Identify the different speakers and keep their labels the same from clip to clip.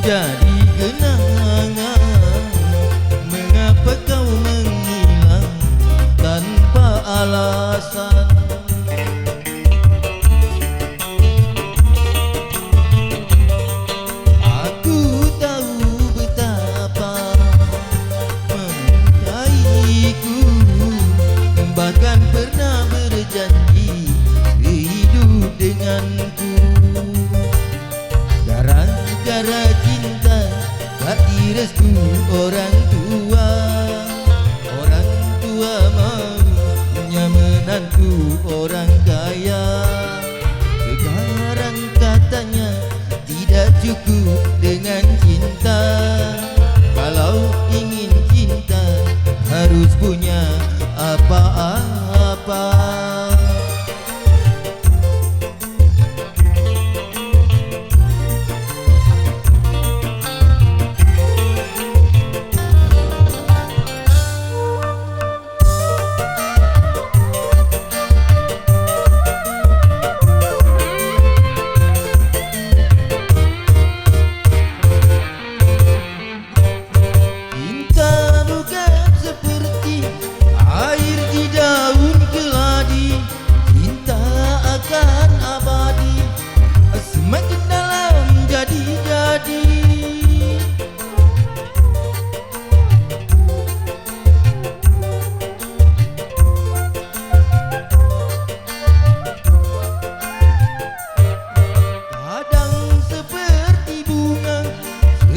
Speaker 1: jadi kenangan. Mengapa kau menghilang tanpa alasan? Aku tahu betapa mencintaiku, bahkan pernah berjanji hidup denganku. Gara-gara cinta tak direstu orang tua. Orang tua maunya menantu orang kaya. Sekarang katanya tidak cukup dengan cinta. Kalau ingin cinta harus punya apa-apa.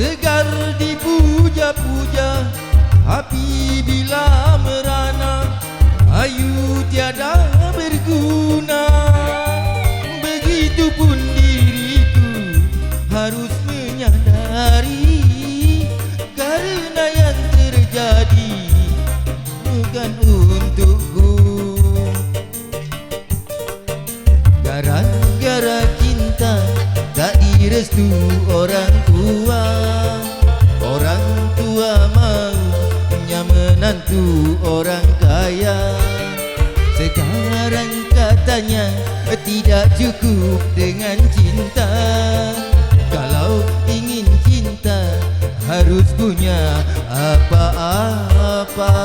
Speaker 1: Segar dipuja-puja, tapi bila merana ayu tiada berguna. Begitupun diriku harus menyadari, karena yang terjadi bukan untukku. Gara-gara cinta tak direstu orang tua. Orang tua maunya menantu orang kaya. Sekarang katanya tidak cukup dengan cinta. Kalau ingin cinta harus punya apa-apa.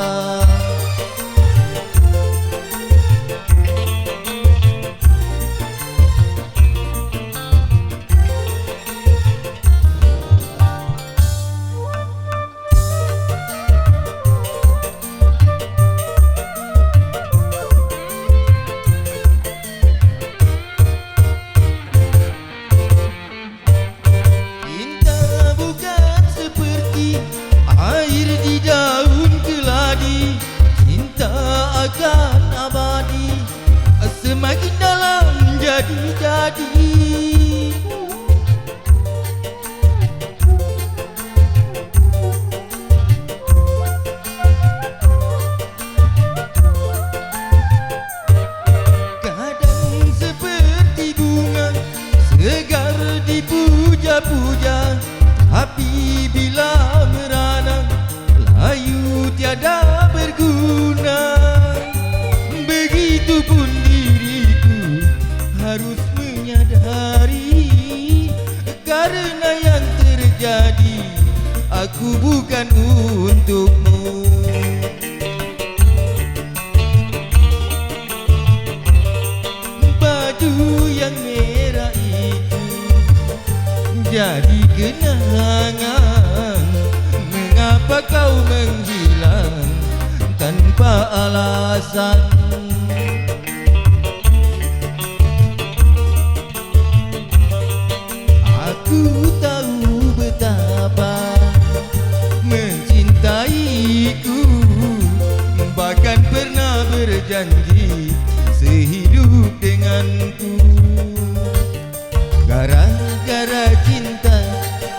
Speaker 1: Air di daun keladi, cinta akan abadi, semakin dalam jadi-jadi. Kadang seperti bunga segar dipuja-puja, tapi bila merana layu tiada berguna. Begitupun diriku harus menyadari, karena yang terjadi aku bukan untukmu. Baju yang merah itu jadi kenangan. Mengapa kau menghilang tanpa alasan? Aku tahu betapa mencintaiku, bahkan pernah berjanji sehidup denganku. Gara-gara cinta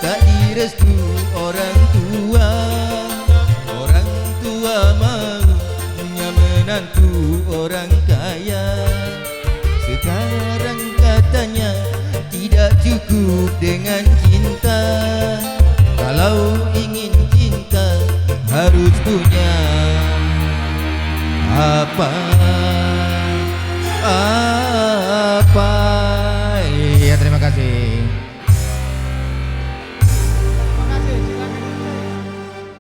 Speaker 1: tak direstu orang tua. Orang tua maunya menantu orang kaya. Sekarang katanya tidak cukup